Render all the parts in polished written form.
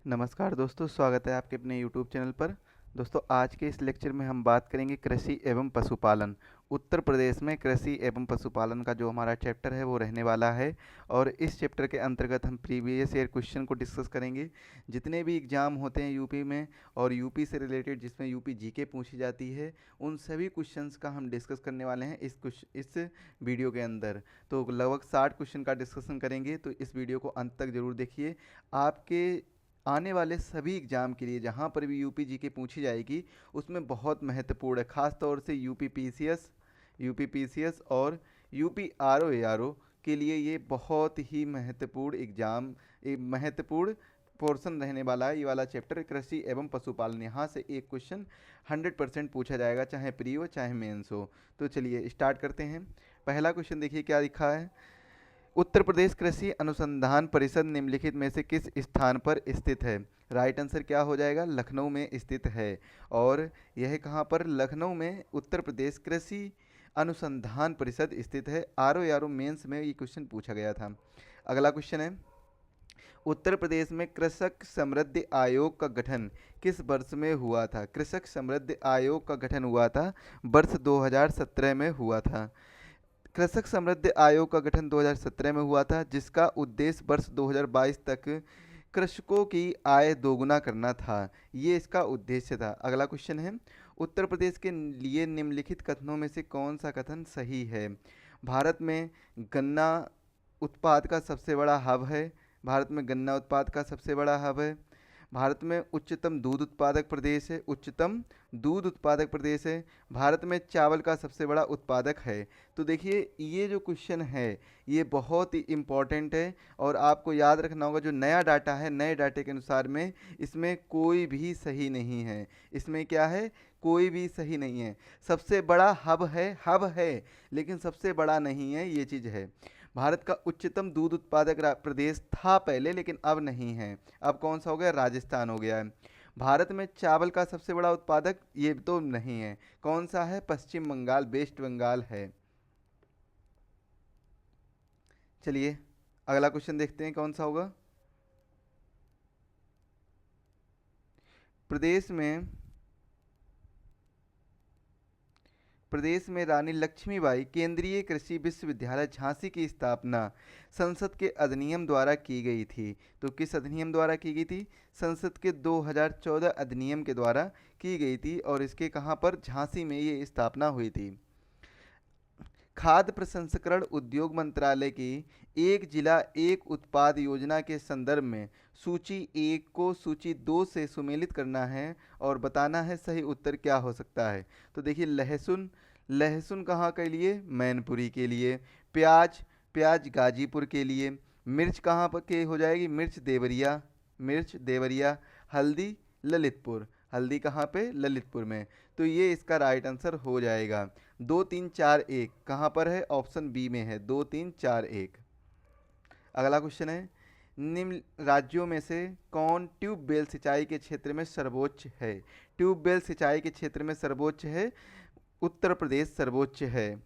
नमस्कार दोस्तों, स्वागत है आपके अपने YouTube चैनल पर। दोस्तों, आज के इस लेक्चर में हम बात करेंगे कृषि एवं पशुपालन। उत्तर प्रदेश में कृषि एवं पशुपालन का जो हमारा चैप्टर है वो रहने वाला है। और इस चैप्टर के अंतर्गत हम प्रीवियस ईयर क्वेश्चन को डिस्कस करेंगे। जितने भी एग्ज़ाम होते हैं यूपी में और यूपी से रिलेटेड जिसमें यूपी जीके पूछी जाती है, उन सभी क्वेश्चंस का हम डिस्कस करने वाले हैं इस वीडियो के अंदर। तो लगभग 60 क्वेश्चन का डिस्कशन करेंगे, तो इस वीडियो को अंत तक ज़रूर देखिए। आपके आने वाले सभी एग्ज़ाम के लिए जहाँ पर भी यूपी जीके पूछी जाएगी, उसमें बहुत महत्वपूर्ण है। ख़ास तौर से यूपी पीसीएस और यूपी आरओ एआरओ के लिए ये बहुत ही महत्वपूर्ण एग्ज़ाम, एक महत्वपूर्ण पोर्शन रहने वाला है। ये वाला चैप्टर कृषि एवं पशुपालन, यहाँ से एक क्वेश्चन 100% पूछा जाएगा, चाहे प्री हो चाहे मेंस हो। तो चलिए स्टार्ट करते हैं। पहला क्वेश्चन देखिए क्या लिखा है। उत्तर प्रदेश कृषि अनुसंधान परिषद निम्नलिखित में से किस स्थान पर स्थित है? राइट आंसर क्या हो जाएगा? लखनऊ में स्थित है। और यह कहाँ पर? लखनऊ में उत्तर प्रदेश कृषि अनुसंधान परिषद स्थित है। आरओ मेंस में ये क्वेश्चन पूछा गया था। अगला क्वेश्चन है, उत्तर प्रदेश में कृषक समृद्धि आयोग का गठन किस वर्ष में हुआ था? कृषक समृद्धि आयोग का गठन हुआ था वर्ष 2017 में हुआ था। कृषक समृद्धि आयोग का गठन 2017 में हुआ था, जिसका उद्देश्य वर्ष 2022 तक कृषकों की आय दोगुना करना था। ये इसका उद्देश्य था। अगला क्वेश्चन है, उत्तर प्रदेश के लिए निम्नलिखित कथनों में से कौन सा कथन सही है? भारत में गन्ना उत्पाद का सबसे बड़ा हब है। भारत में गन्ना उत्पाद का सबसे बड़ा हब है। भारत में उच्चतम दूध उत्पादक प्रदेश है। उच्चतम दूध उत्पादक प्रदेश है। भारत में चावल का सबसे बड़ा उत्पादक है। तो देखिए, ये जो क्वेश्चन है ये बहुत ही इम्पॉर्टेंट है और आपको याद रखना होगा। जो नया डाटा है, नए डाटे के अनुसार में इसमें कोई भी सही नहीं है। इसमें क्या है? कोई भी सही नहीं है। सबसे बड़ा हब है लेकिन सबसे बड़ा नहीं है, ये चीज़ है। भारत का उच्चतम दूध उत्पादक प्रदेश था पहले, लेकिन अब नहीं है। अब कौन सा हो गया? राजस्थान हो गया है। भारत में चावल का सबसे बड़ा उत्पादक ये तो नहीं है। कौन सा है? पश्चिम बंगाल, वेस्ट बंगाल है। चलिए अगला क्वेश्चन देखते हैं कौन सा होगा। प्रदेश में प्रदेश में रानी लक्ष्मीबाई केंद्रीय कृषि विश्वविद्यालय झांसी की स्थापना संसद के अधिनियम द्वारा की गई थी। तो किस अधिनियम द्वारा की गई थी? संसद के 2014 अधिनियम के द्वारा की गई थी। और इसके कहाँ पर? झांसी में ये स्थापना हुई थी। खाद्य प्रसंस्करण उद्योग मंत्रालय की एक जिला एक उत्पाद योजना के संदर्भ में सूची 1 को सूची 2 से सुमेलित करना है और बताना है सही उत्तर क्या हो सकता है। तो देखिए, लहसुन, लहसुन कहाँ के लिए? मैनपुरी के लिए। प्याज, प्याज गाजीपुर के लिए। मिर्च कहाँ पर के हो जाएगी? मिर्च देवरिया। हल्दी ललितपुर, हल्दी कहाँ पे? ललितपुर में। तो ये इसका राइट आंसर हो जाएगा। 2 3 4 1 कहाँ पर है? ऑप्शन बी में है, 2 3 4 1। अगला क्वेश्चन है, निम्न राज्यों में से कौन ट्यूबवेल सिंचाई के क्षेत्र में सर्वोच्च है? ट्यूबवेल सिंचाई के क्षेत्र में सर्वोच्च है, उत्तर प्रदेश सर्वोच्च है।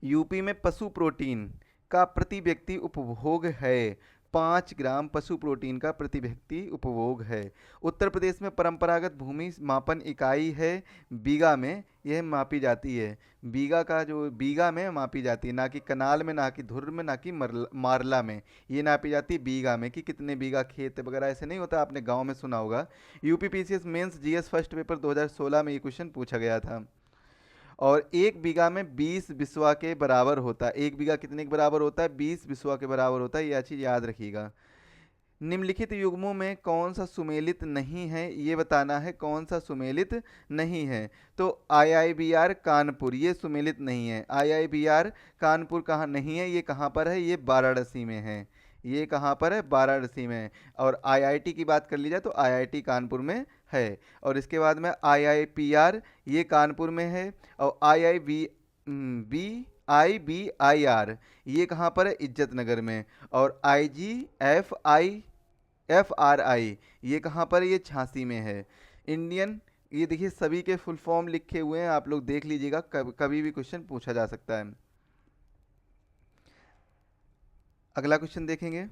यूपी में पशु प्रोटीन का प्रति व्यक्ति उपभोग है 5 ग्राम पशु प्रोटीन का प्रति व्यक्ति उपभोग है। उत्तर प्रदेश में परंपरागत भूमि मापन इकाई है बीघा में, यह मापी जाती है। बीघा में मापी जाती है, ना कि कनाल में, ना कि धुर में, ना कि मारला में। ये नापी जाती है बीघा में कि कितने बीघा खेत वगैरह, ऐसे नहीं होता। आपने गांव में सुना होगा। UP PCS mains GS first paper 2016 में ये क्वेश्चन पूछा गया था। और 1 बीघा में 20 बिस्वा के बराबर होता है। 1 बीघा कितने के बराबर होता है? 20 बिस्वा के बराबर होता है। यह चीज़ याद रखिएगा। निम्नलिखित युग्मों में कौन सा सुमेलित नहीं है? ये बताना है कौन सा सुमेलित नहीं है। तो आईआईबीआर कानपुर ये सुमेलित नहीं है। आईआईबीआर कानपुर कहाँ नहीं है? ये कहाँ पर है? ये वाराणसी में है। ये कहाँ पर है? वाराणसी में। और आईआईटी की बात कर ली जाए तो आईआईटी कानपुर में है। और इसके बाद में आईआईपीआर ये कानपुर में है। और आईबीआईआर ये कहाँ पर है? इज्जत नगर में। और एफआरआई ये कहाँ पर है? ये झांसी में है। इंडियन, ये देखिए सभी के फुल फॉर्म लिखे हुए हैं, आप लोग देख लीजिएगा, कभी भी क्वेश्चन पूछा जा सकता है। अगला क्वेश्चन देखेंगे।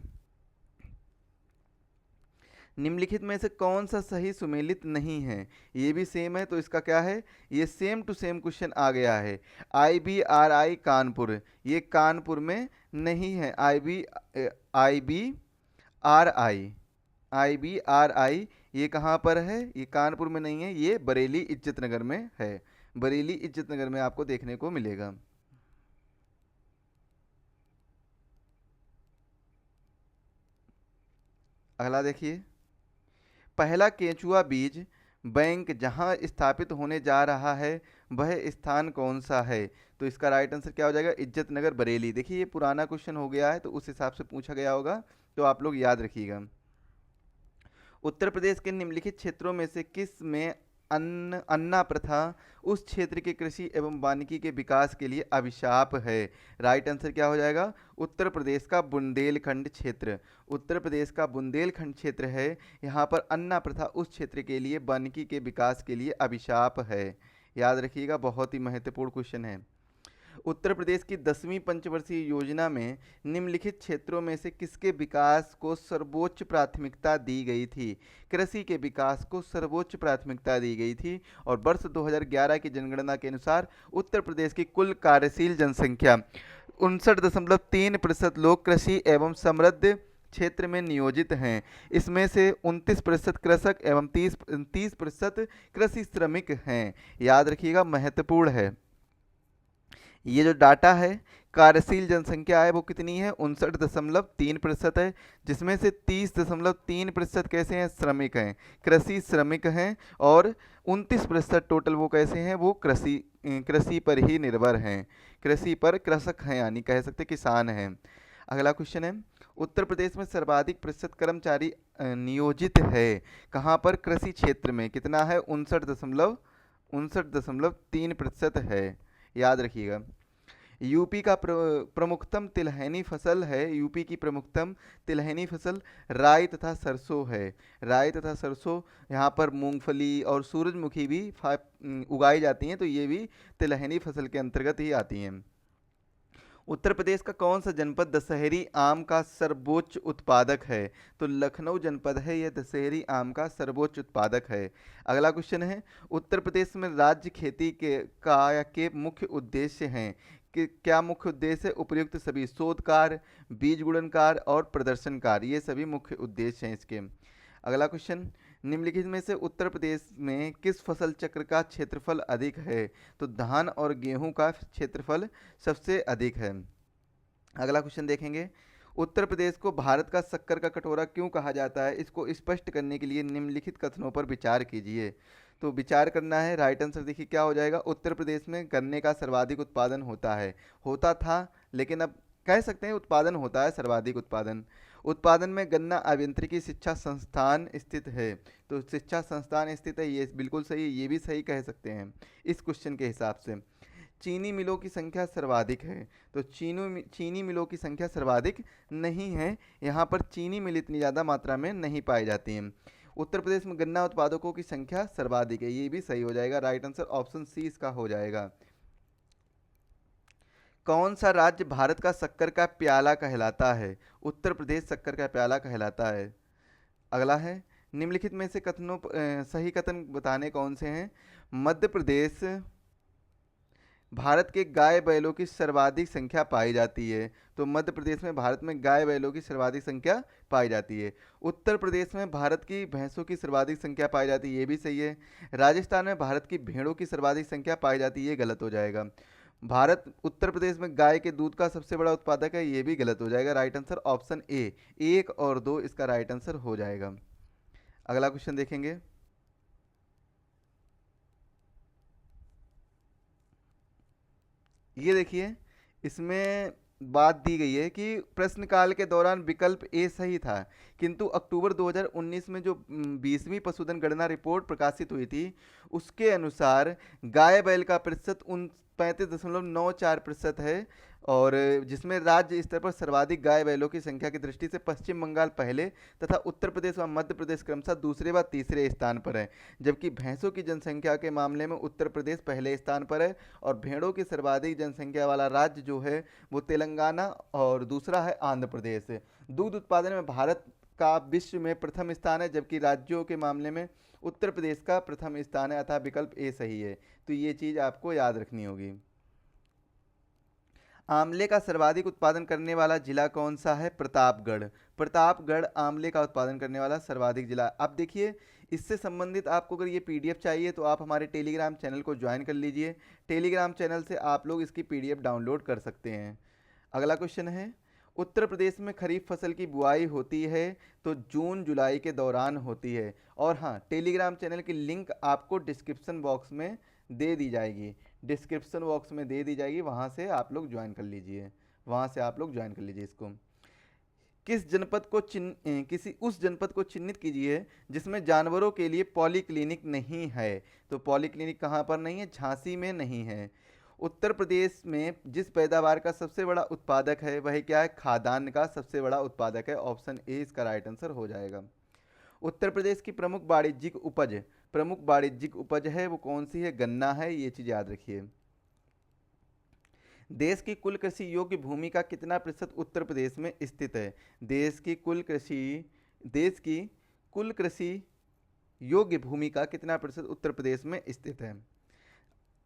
निम्नलिखित में से कौन सा सही सुमेलित नहीं है? ये भी सेम है, तो इसका क्या है? ये सेम टू सेम क्वेश्चन आ गया है। IBRI कानपुर, ये कानपुर में नहीं है। IBRI, IBRI ये कहाँ पर है? ये कानपुर में नहीं है, ये बरेली इज्जत नगर में है। बरेली इज्जत नगर में आपको देखने को मिलेगा। अगला देखिए, पहला केंचुआ बीज बैंक जहां स्थापित होने जा रहा है वह स्थान कौन सा है? तो इसका राइट आंसर क्या हो जाएगा? इज्जत नगर बरेली। देखिए ये पुराना क्वेश्चन हो गया है, तो उस हिसाब से पूछा गया होगा, तो आप लोग याद रखिएगा। उत्तर प्रदेश के निम्नलिखित क्षेत्रों में से किस में अन्ना प्रथा उस क्षेत्र के कृषि एवं वानिकी के विकास के लिए अभिशाप है? राइट आंसर क्या हो जाएगा? उत्तर प्रदेश का बुंदेलखंड क्षेत्र। उत्तर प्रदेश का बुंदेलखंड क्षेत्र है, यहाँ पर अन्ना प्रथा उस क्षेत्र के लिए वानिकी के विकास के लिए अभिशाप है। याद रखिएगा, बहुत ही महत्वपूर्ण क्वेश्चन है। उत्तर प्रदेश की 10वीं पंचवर्षीय योजना में निम्नलिखित क्षेत्रों में से किसके विकास को सर्वोच्च प्राथमिकता दी गई थी? कृषि के विकास को सर्वोच्च प्राथमिकता दी गई थी, और वर्ष 2011 की जनगणना के अनुसार उत्तर प्रदेश की कुल कार्यशील जनसंख्या 59.3% लोग कृषि एवं समृद्ध क्षेत्र में नियोजित हैं। इसमें से 29% कृषक एवं 30% कृषि श्रमिक हैं। याद रखिएगा, महत्वपूर्ण है। ये जो डाटा है, कार्यशील जनसंख्या है वो कितनी है? 59.3% है, जिसमें से 30.3% कैसे हैं? श्रमिक हैं, कृषि श्रमिक हैं, और 29% टोटल वो कैसे हैं? वो कृषि पर ही निर्भर हैं, कृषि पर कृषक हैं, यानी कह सकते किसान हैं। अगला क्वेश्चन है, उत्तर प्रदेश में सर्वाधिक प्रतिशत कर्मचारी नियोजित है कहाँ पर? कृषि क्षेत्र में। कितना है? 59.3% है। याद रखिएगा। यूपी का प्रमुखतम तिलहनी फसल है, यूपी की प्रमुखतम तिलहनी फसल राई तथा सरसों है। राई तथा सरसों, यहाँ पर मूंगफली और सूरजमुखी भी उगाई जाती हैं, तो ये भी तिलहनी फसल के अंतर्गत ही आती हैं। उत्तर प्रदेश का कौन सा जनपद दशहरी आम का सर्वोच्च उत्पादक है? तो लखनऊ जनपद है, यह दशहरी आम का सर्वोच्च उत्पादक है। अगला क्वेश्चन है, उत्तर प्रदेश में राज्य खेती के मुख्य उद्देश्य हैं कि क्या मुख्य उद्देश्य है? उपर्युक्त सभी शोधकार, बीज गुणनकार और प्रदर्शनकार, ये सभी मुख्य उद्देश्य हैं इसके। अगला क्वेश्चन, निम्नलिखित में से उत्तर प्रदेश में किस फसल चक्र का क्षेत्रफल अधिक है? तो धान और गेहूं का क्षेत्रफल सबसे अधिक है। अगला क्वेश्चन देखेंगे, उत्तर प्रदेश को भारत का शक्कर का कटोरा क्यों कहा जाता है? इसको स्पष्ट करने के लिए निम्नलिखित कथनों पर विचार कीजिए। तो विचार करना है, राइट आंसर देखिए क्या हो जाएगा? उत्तर प्रदेश में गन्ने का सर्वाधिक उत्पादन होता है, होता था, लेकिन अब कह सकते हैं उत्पादन होता है, सर्वाधिक उत्पादन। उत्पादन में गन्ना अभियांत्रिकी शिक्षा संस्थान स्थित है, तो शिक्षा संस्थान स्थित है, ये बिल्कुल सही, ये भी सही कह सकते हैं इस क्वेश्चन के हिसाब से। चीनी मिलों की संख्या सर्वाधिक है, तो चीनी मिलों की संख्या सर्वाधिक नहीं है, यहाँ पर चीनी मिल इतनी ज़्यादा मात्रा में नहीं पाई जाती हैं। उत्तर प्रदेश में गन्ना उत्पादकों की संख्या सर्वाधिक है, ये भी सही हो जाएगा, राइट आंसर ऑप्शन सी इसका हो जाएगा। कौन सा राज्य भारत का शक्कर का प्याला कहलाता है? उत्तर प्रदेश शक्कर का प्याला कहलाता है। अगला है, निम्नलिखित में से कथनों सही कथन बताने कौन से हैं? मध्य प्रदेश भारत के गाय बैलों की सर्वाधिक संख्या पाई जाती है, तो मध्य प्रदेश में भारत में गाय बैलों की सर्वाधिक संख्या पाई जाती है। उत्तर प्रदेश में भारत की भैंसों की सर्वाधिक संख्या पाई जाती है, ये भी सही है। राजस्थान में भारत की भेड़ों की सर्वाधिक संख्या पाई जाती है, ये गलत हो जाएगा। उत्तर प्रदेश में गाय के दूध का सबसे बड़ा उत्पादक है, ये भी गलत हो जाएगा, राइट आंसर ऑप्शन ए 1 और 2 इसका राइट आंसर हो जाएगा। अगला क्वेश्चन देखेंगे, ये देखिए, इसमें बात दी गई है कि प्रश्नकाल के दौरान विकल्प ए सही था, किंतु अक्टूबर 2019 में जो 20वीं पशुधन गणना रिपोर्ट प्रकाशित हुई थी, उसके अनुसार गाय बैल का प्रतिशत 35.94% है, और जिसमें राज्य स्तर पर सर्वाधिक गाय बैलों की संख्या की दृष्टि से पश्चिम बंगाल पहले तथा उत्तर प्रदेश व मध्य प्रदेश क्रमशः दूसरे व तीसरे स्थान पर है, जबकि भैंसों की जनसंख्या के मामले में उत्तर प्रदेश पहले स्थान पर है, और भेड़ों की सर्वाधिक जनसंख्या वाला राज्य जो है वो तेलंगाना और दूसरा है आंध्र प्रदेश। दूध उत्पादन में भारत का विश्व में प्रथम स्थान है, जबकि राज्यों के मामले में उत्तर प्रदेश का प्रथम स्थान है, अतः विकल्प ए सही है। तो ये चीज़ आपको याद रखनी होगी। आंवले का सर्वाधिक उत्पादन करने वाला जिला कौन सा है? प्रतापगढ़। प्रतापगढ़ आंवले का उत्पादन करने वाला सर्वाधिक जिला। अब देखिए, इससे संबंधित आपको अगर ये पीडीएफ चाहिए तो आप हमारे टेलीग्राम चैनल को ज्वाइन कर लीजिए। टेलीग्राम चैनल से आप लोग इसकी पीडीएफ डाउनलोड कर सकते हैं। अगला क्वेश्चन है, उत्तर प्रदेश में खरीफ फसल की बुआई होती है तो जून जुलाई के दौरान होती है। और हाँ, टेलीग्राम चैनल की लिंक आपको डिस्क्रिप्शन बॉक्स में दे दी जाएगी, डिस्क्रिप्शन बॉक्स में दे दी जाएगी, वहाँ से आप लोग ज्वाइन कर लीजिए, वहाँ से आप लोग ज्वाइन कर लीजिए इसको। किसी उस जनपद को चिन्हित कीजिए जिसमें जानवरों के लिए पॉलीक्लिनिक नहीं है। तो पॉलीक्लिनिक कहाँ पर नहीं है? झांसी में नहीं है। उत्तर प्रदेश में जिस पैदावार का सबसे बड़ा उत्पादक है वह क्या है? खाद्यान्न का सबसे बड़ा उत्पादक है। ऑप्शन ए इसका राइट आंसर हो जाएगा। उत्तर प्रदेश की प्रमुख वाणिज्यिक उपज है वो कौन सी है? गन्ना है, ये चीज याद रखिए। देश की कुल कृषि योग्य भूमि का कितना प्रतिशत उत्तर प्रदेश में स्थित है? देश की कुल कृषि योग्य भूमि का कितना प्रतिशत उत्तर प्रदेश में स्थित है?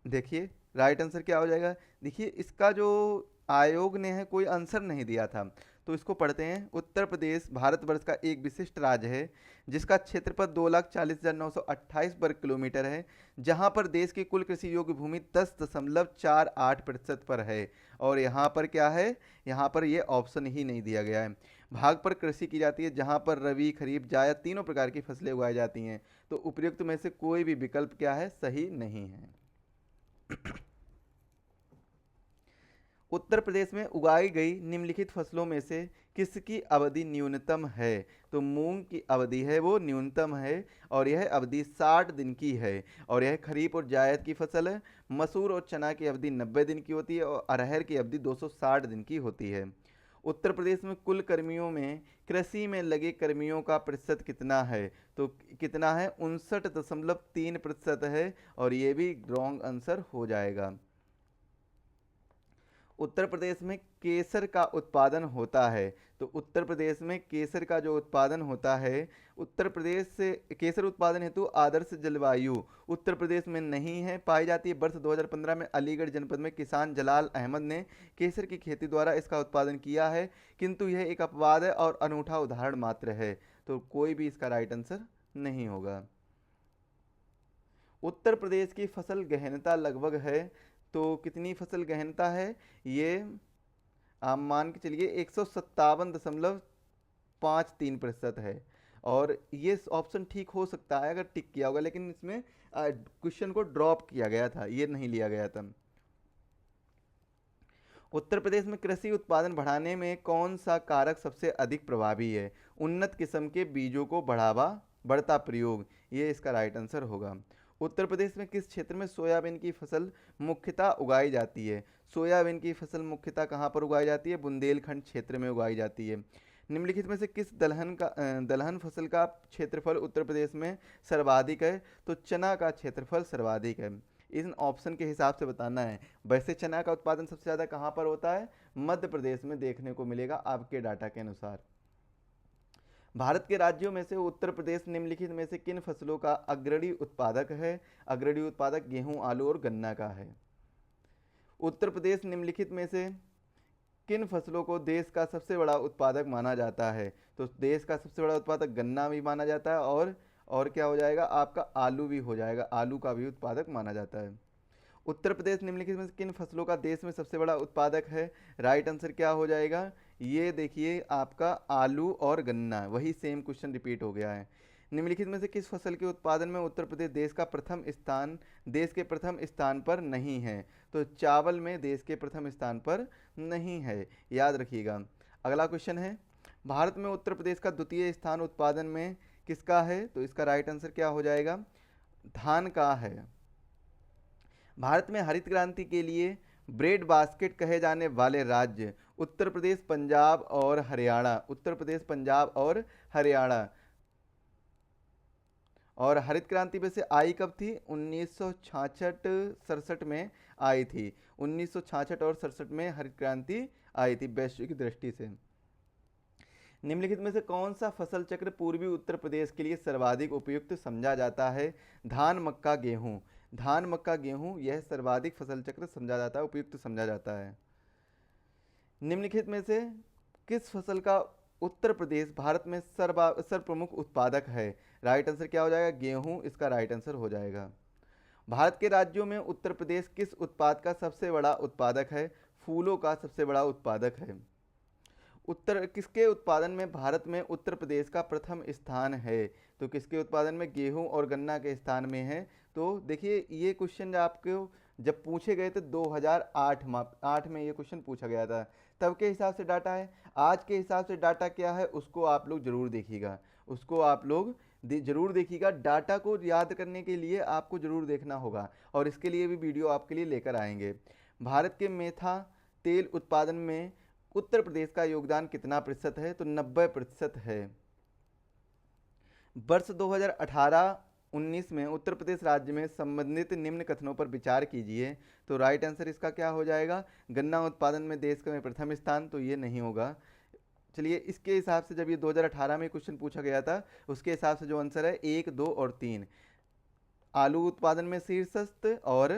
देखिए राइट आंसर क्या हो जाएगा। देखिए इसका जो आयोग ने है कोई आंसर नहीं दिया था, तो इसको पढ़ते हैं। उत्तर प्रदेश भारतवर्ष का एक विशिष्ट राज्य है जिसका क्षेत्रफल 2,40,928 वर्ग किलोमीटर है, जहां पर देश की कुल कृषि योग्य भूमि 10.48% पर है। और यहाँ पर क्या है? यहाँ पर ये ऑप्शन ही नहीं दिया गया है। भाग पर कृषि की जाती है जहाँ पर रबी खरीफ जायद तीनों प्रकार की फसलें उगाई जाती हैं। तो उपयुक्त में से कोई भी विकल्प क्या है? सही नहीं है। उत्तर प्रदेश में उगाई गई निम्नलिखित फसलों में से किसकी अवधि न्यूनतम है? तो मूंग की अवधि है वो न्यूनतम है और यह अवधि 60 दिन की है, और यह खरीफ और जायद की फसल है। मसूर और चना की अवधि 90 दिन की होती है और अरहर की अवधि 260 दिन की होती है। उत्तर प्रदेश में कुल कर्मियों में कृषि में लगे कर्मियों का प्रतिशत कितना है? तो कितना है? 59.3% है, और ये भी रॉन्ग आंसर हो जाएगा। उत्तर प्रदेश में केसर का उत्पादन होता है, तो उत्तर प्रदेश में केसर का जो उत्पादन होता है, उत्तर प्रदेश से केसर उत्पादन हेतु आदर्श जलवायु उत्तर प्रदेश में नहीं है, पाई जाती है। वर्ष 2015 में अलीगढ़ जनपद में किसान जलाल अहमद ने केसर की खेती द्वारा इसका उत्पादन किया है, किंतु यह एक अपवाद है और अनूठा उदाहरण मात्र है। तो कोई भी इसका राइट आंसर नहीं होगा। उत्तर प्रदेश की फसल गहनता लगभग है, तो कितनी फसल गहनता है? ये आप मान के चलिए 157.53% है। और ये ऑप्शन ठीक हो सकता है अगर टिक किया होगा, लेकिन इसमें क्वेश्चन को ड्रॉप किया गया था, ये नहीं लिया गया था। उत्तर प्रदेश में कृषि उत्पादन बढ़ाने में कौन सा कारक सबसे अधिक प्रभावी है? उन्नत किस्म के बीजों को बढ़ता प्रयोग, ये इसका राइट आंसर होगा। उत्तर प्रदेश में किस क्षेत्र में सोयाबीन की फसल मुख्यतः उगाई जाती है? सोयाबीन की फसल मुख्यतः कहाँ पर उगाई जाती है? बुंदेलखंड क्षेत्र में उगाई जाती है। निम्नलिखित में से किस दलहन फसल का क्षेत्रफल उत्तर प्रदेश में सर्वाधिक है? तो चना का क्षेत्रफल सर्वाधिक है। इन ऑप्शन के हिसाब से बताना है। वैसे चना का उत्पादन सबसे ज़्यादा कहाँ पर होता है? मध्य प्रदेश में देखने को मिलेगा आपके डाटा के अनुसार। भारत के राज्यों में से उत्तर प्रदेश निम्नलिखित में से किन फसलों का अग्रणी उत्पादक है? अग्रणी उत्पादक गेहूं, आलू और गन्ना का है। उत्तर प्रदेश निम्नलिखित में से किन फसलों को देश का सबसे बड़ा उत्पादक माना जाता है? तो देश का सबसे बड़ा उत्पादक गन्ना भी माना जाता है, और क्या हो जाएगा आपका? आलू भी हो जाएगा, आलू का भी उत्पादक माना जाता है। उत्तर प्रदेश निम्नलिखित में से किन फसलों का देश में सबसे बड़ा उत्पादक है? राइट आंसर क्या हो जाएगा? ये देखिए आपका आलू और गन्ना, वही सेम क्वेश्चन रिपीट हो गया है। निम्नलिखित में से किस फसल के उत्पादन में उत्तर प्रदेश देश के प्रथम स्थान पर नहीं है? तो चावल में देश के प्रथम स्थान पर नहीं है, याद रखिएगा। अगला क्वेश्चन है, भारत में उत्तर प्रदेश का द्वितीय स्थान उत्पादन में किसका है? तो इसका राइट आंसर क्या हो जाएगा? धान का है। भारत में हरित क्रांति के लिए ब्रेड बास्केट कहे जाने वाले राज्य उत्तर प्रदेश, पंजाब और हरियाणा। उत्तर प्रदेश, पंजाब और हरियाणा। और हरित क्रांति वैसे आई कब थी? 1966-67 में आई थी। 1966 और 67 में हरित क्रांति आई थी वैश्विक दृष्टि से। निम्नलिखित में से कौन सा फसल चक्र पूर्वी उत्तर प्रदेश के लिए सर्वाधिक उपयुक्त समझा जाता है? धान, मक्का, गेहूं। धान, मक्का, गेहूं, यह सर्वाधिक फसल चक्र समझा जाता है, उपयुक्त समझा जाता है। निम्नलिखित में से किस फसल का उत्तर प्रदेश भारत में सर्वप्रमुख उत्पादक है? राइट आंसर क्या हो जाएगा? गेहूं इसका राइट आंसर हो जाएगा। भारत के राज्यों में उत्तर प्रदेश किस उत्पाद का सबसे बड़ा उत्पादक है? फूलों का सबसे बड़ा उत्पादक है। उत्तर किसके उत्पादन में भारत में उत्तर प्रदेश का प्रथम स्थान है? तो किसके उत्पादन में? गेहूं और गन्ना के स्थान में है। तो देखिए ये क्वेश्चन आपको जब पूछे गए थे 2008 में ये क्वेश्चन पूछा गया था, तब के हिसाब से डाटा है। आज के हिसाब से डाटा क्या है उसको आप लोग जरूर देखिएगा, उसको आप लोग जरूर देखिएगा। डाटा को याद करने के लिए आपको जरूर देखना होगा और इसके लिए भी वीडियो आपके लिए लेकर आएंगे। भारत के मेथा तेल उत्पादन में उत्तर प्रदेश का योगदान कितना प्रतिशत है? तो 90% है। वर्ष 2018-19 में उत्तर प्रदेश राज्य में संबंधित निम्न कथनों पर विचार कीजिए। तो राइट आंसर इसका क्या हो जाएगा? गन्ना उत्पादन में देश का प्रथम स्थान, तो ये नहीं होगा। चलिए इसके हिसाब से जब ये 2018 में क्वेश्चन पूछा गया था उसके हिसाब से जो आंसर है 1, 2 और 3, आलू उत्पादन में शीर्षस्थ और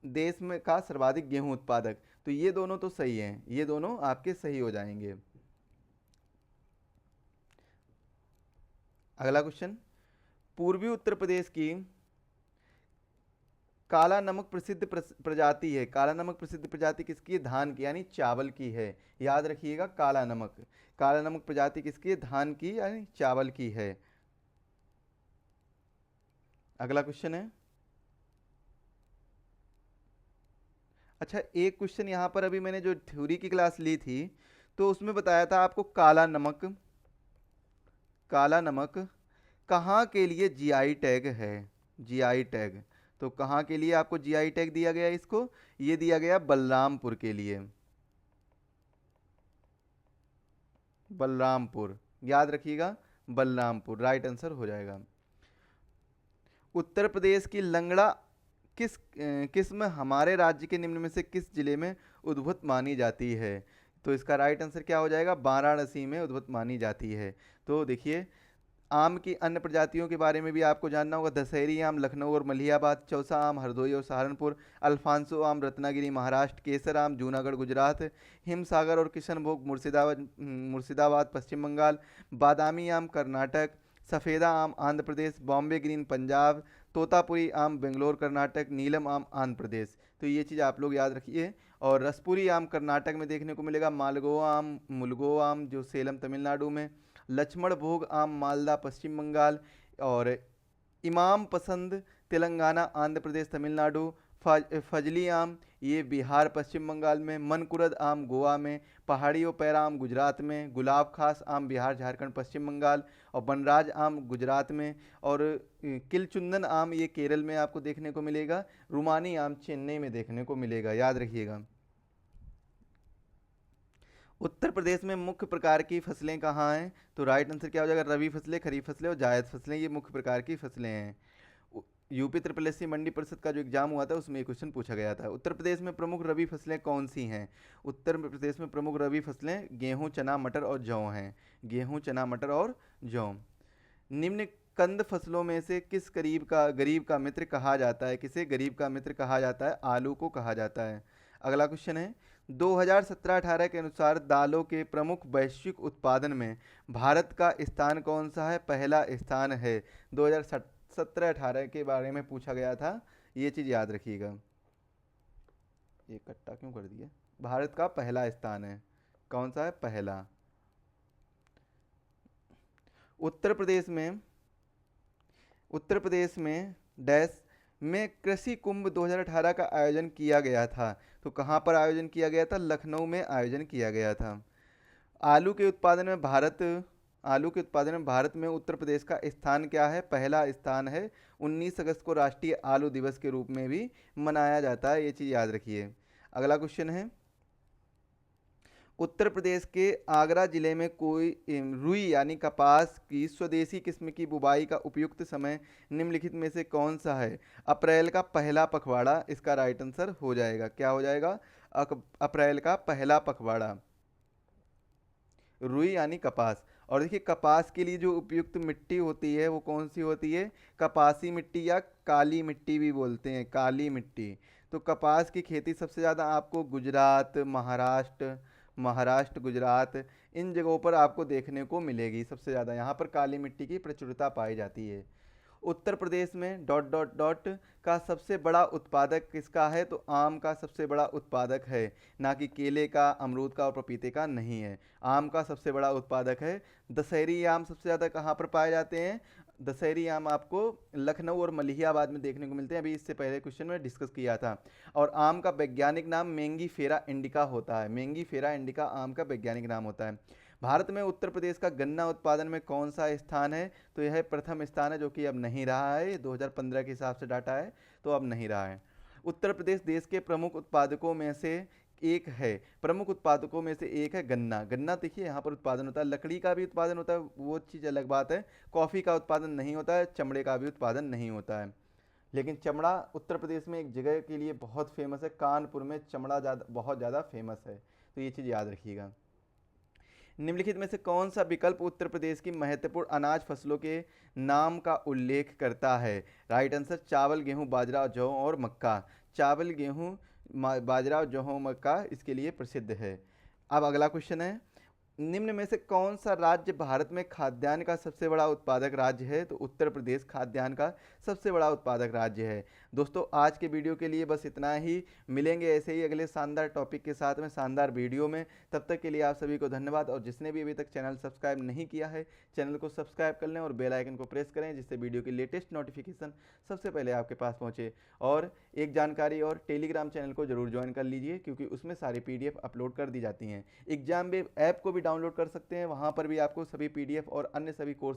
देश में का सर्वाधिक गेहूं उत्पादक, तो ये दोनों तो सही हैं, ये दोनों आपके सही हो जाएंगे। अगला क्वेश्चन, पूर्वी उत्तर प्रदेश की काला नमक प्रसिद्ध प्रजाति है। काला नमक प्रसिद्ध प्रजाति किसकी है? धान की यानी चावल की है। याद रखिएगा काला नमक प्रजाति किसकी है? धान की यानी चावल की है। अगला क्वेश्चन है, अच्छा एक क्वेश्चन यहाँ पर अभी मैंने जो थ्योरी की क्लास ली थी तो उसमें बताया था आपको काला नमक कहाँ के लिए जीआई टैग है? जीआई टैग, तो कहाँ के लिए आपको जीआई टैग दिया गया? इसको ये दिया गया बलरामपुर के लिए। बलरामपुर, याद रखिएगा बलरामपुर राइट आंसर हो जाएगा। उत्तर प्रदेश की लंगड़ा किस्म हमारे राज्य के निम्न में से किस जिले में उद्भूत मानी जाती है? तो इसका राइट आंसर क्या हो जाएगा? वाराणसी में उद्भूत मानी जाती है। तो देखिए आम की अन्य प्रजातियों के बारे में भी आपको जानना होगा। दशहरी आम लखनऊ और मलिहाबाद, चौसा आम हरदोई और सहारनपुर, अल्फांसो आम रत्नागिरी महाराष्ट्र, केसर आम जूनागढ़ गुजरात, हिमसागर और किशनभोग मुर्शिदाबाद पश्चिम बंगाल, बादामी आम कर्नाटक, सफ़ेदा आम आंध्र प्रदेश, बॉम्बे ग्रीन पंजाब, तोतापुरी आम बेंगलोर कर्नाटक, नीलम आम आंध्र प्रदेश। तो ये चीज़ आप लोग याद रखिए। और रसपुरी आम कर्नाटक में देखने को मिलेगा, मालगोवा आम मुलगोवा आम जो सेलम तमिलनाडु में, लक्ष्मण भोग आम मालदा पश्चिम बंगाल, और इमाम पसंद तेलंगाना आंध्र प्रदेश तमिलनाडु, फजली आम ये बिहार पश्चिम बंगाल में, मनकुरद आम गोवा में, पहाड़ी और पैरा आम गुजरात में, गुलाब खास आम बिहार झारखंड पश्चिम बंगाल और बनराज आम गुजरात में, और किलचुंदन आम ये केरल में आपको देखने को मिलेगा, रुमानी आम चेन्नई में देखने को मिलेगा। याद रखिएगा। उत्तर प्रदेश में मुख्य प्रकार की फसलें कहाँ हैं? तो राइट आंसर क्या हो जाएगा? रबी फसलें, खरीफ फसलें और जायद फसलें, ये मुख्य प्रकार की फसलें हैं। यूपी ट्रिपल एससी मंडी परिषद का जो एग्जाम हुआ था उसमें ये क्वेश्चन पूछा गया था। उत्तर प्रदेश में प्रमुख रबी फसलें कौन सी हैं? उत्तर प्रदेश में प्रमुख रबी फसलें गेहूं, चना, मटर और जौ हैं। गेहूं, चना, मटर और जौ। निम्न कंद फसलों में से किस गरीब का मित्र कहा जाता है? किसे गरीब का मित्र कहा जाता है? आलू को कहा जाता है। अगला क्वेश्चन है, 2017-18 के अनुसार दालों के प्रमुख वैश्विक उत्पादन में भारत का स्थान कौन सा है? पहला स्थान है। 2017-18 के बारे में पूछा गया था, ये चीज़ याद रखिएगा। ये कट्टा क्यों कर दिया? भारत का पहला स्थान है, कौन सा है? पहला। उत्तर प्रदेश में डैश में कृषि कुंभ 2018 का आयोजन किया गया था। तो कहाँ पर आयोजन किया गया था? लखनऊ में आयोजन किया गया था। आलू के उत्पादन में भारत में उत्तर प्रदेश का स्थान क्या है? पहला स्थान है। 19 अगस्त को राष्ट्रीय आलू दिवस के रूप में भी मनाया जाता है, ये चीज़ याद रखिए। अगला क्वेश्चन है, उत्तर प्रदेश के आगरा जिले में कोई रुई यानी कपास की स्वदेशी किस्म की बुवाई का उपयुक्त समय निम्नलिखित में से कौन सा है? अप्रैल का पहला पखवाड़ा इसका राइट आंसर हो जाएगा। क्या हो जाएगा? अप्रैल का पहला पखवाड़ा। रुई यानी कपास। और देखिए कपास के लिए जो उपयुक्त मिट्टी होती है वो कौन सी होती है? कपासी मिट्टी या काली मिट्टी भी बोलते हैं, काली मिट्टी। तो कपास की खेती सबसे ज़्यादा आपको गुजरात, महाराष्ट्र गुजरात, इन जगहों पर आपको देखने को मिलेगी। सबसे ज़्यादा यहाँ पर काली मिट्टी की प्रचुरता पाई जाती है। उत्तर प्रदेश में डॉट डॉट डॉट का सबसे बड़ा उत्पादक किसका है? तो आम का सबसे बड़ा उत्पादक है, ना कि केले का, अमरूद का और पपीते का नहीं है। आम का सबसे बड़ा उत्पादक है। दशहरी आम सबसे ज़्यादा कहाँ पर पाए जाते हैं? दशहरी आम आपको लखनऊ और मलिहाबाद में देखने को मिलते हैं, अभी इससे पहले क्वेश्चन में डिस्कस किया था। और आम का वैज्ञानिक नाम मेंगी फेरा इंडिका होता है। मेंगी फेरा इंडिका आम का वैज्ञानिक नाम होता है। भारत में उत्तर प्रदेश का गन्ना उत्पादन में कौन सा स्थान है? तो यह प्रथम स्थान है, जो कि अब नहीं रहा है। 2015 के हिसाब से डाटा है, तो अब नहीं रहा है। उत्तर प्रदेश देश के प्रमुख उत्पादकों में से एक है। प्रमुख उत्पादकों में से एक है गन्ना। गन्ना देखिए यहाँ पर उत्पादन होता है, लकड़ी का भी उत्पादन होता है, वो चीज़ अलग बात है। कॉफ़ी का उत्पादन नहीं होता है, चमड़े का भी उत्पादन नहीं होता है। लेकिन चमड़ा उत्तर प्रदेश में एक जगह के लिए बहुत फेमस है, कानपुर में चमड़ा बहुत ज़्यादा फेमस है, तो ये चीज़ याद रखिएगा। निम्नलिखित में से कौन सा विकल्प उत्तर प्रदेश की महत्वपूर्ण अनाज फसलों के नाम का उल्लेख करता है? राइट आंसर चावल, गेहूं, बाजरा, जौ और मक्का। चावल, गेहूं, बाजरा, जौ, मक्का इसके लिए प्रसिद्ध है। अब अगला क्वेश्चन है, निम्न में से कौन सा राज्य भारत में खाद्यान्न का सबसे बड़ा उत्पादक राज्य है? तो उत्तर प्रदेश खाद्यान्न का सबसे बड़ा उत्पादक राज्य है। दोस्तों आज के वीडियो के लिए बस इतना ही। मिलेंगे ऐसे ही अगले शानदार टॉपिक के साथ में, शानदार वीडियो में। तब तक के लिए आप सभी को धन्यवाद। और जिसने भी अभी तक चैनल सब्सक्राइब नहीं किया है, चैनल को सब्सक्राइब कर लें और बेल आइकन को प्रेस करें, जिससे वीडियो की लेटेस्ट नोटिफिकेशन सबसे पहले आपके पास पहुँचे। और एक जानकारी और, टेलीग्राम चैनल को जरूर ज्वाइन कर लीजिए, क्योंकि उसमें सारी PDF अपलोड कर दी जाती हैं। एग्जाम वेब ऐप को भी डाउनलोड कर सकते हैं, वहाँ पर भी आपको सभी PDF और अन्य सभी कोर्स